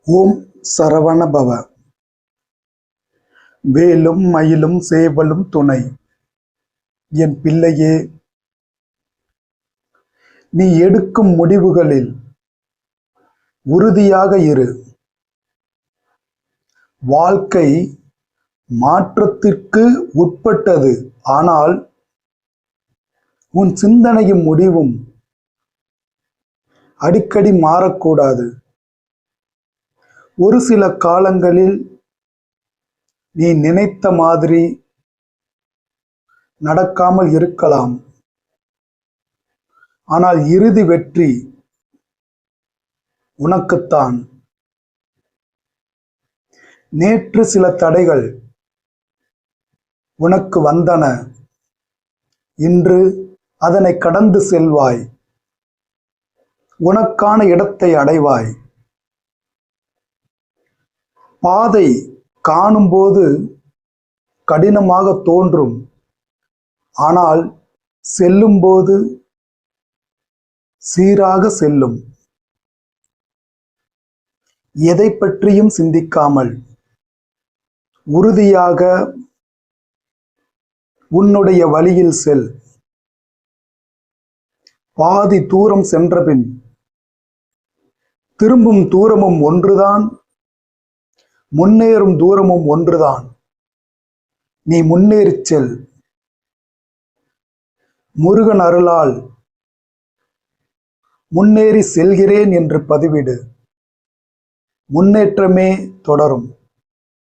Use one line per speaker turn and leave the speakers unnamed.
ஓம் சரவண பவ. வேலும் மயிலும் சேவலும் துணை. என் பிள்ளையே, நீ எடுக்கும் முடிவுகளில் உறுதியாக இரு. வாழ்க்கை மாற்றத்திற்கு உட்பட்டது. ஆனால் உன் சிந்தனையும் முடிவும் அடிக்கடி மாறக்கூடாது. ஒரு சில காலங்களில் நீ நினைத்த மாதிரி நடக்காமல் இருக்கலாம். ஆனால் இறுதி வெற்றி உனக்குத்தான். நேற்று சில தடைகள் உனக்கு வந்தன. இன்று அதனை கடந்து செல்வாய். உனக்கான இடத்தை அடைவாய். பாதை காணும்போது கடினமாக தோன்றும். ஆனால் செல்லும்போது சீராக செல்லும். எதை பற்றியும் சிந்திக்காமல் உறுதியாக உன்னுடைய வழியில் செல். பாதி தூரம் சென்றபின் திரும்பும் தூரமும் ஒன்றுதான், முன்னேறும் தூரமும் ஒன்றுதான். நீ முன்னேறிச் செல். முருகன் அருளால் முன்னேறி செல்கிறேன் என்று பதிவிடு. முன்னேற்றமே தொடரும்.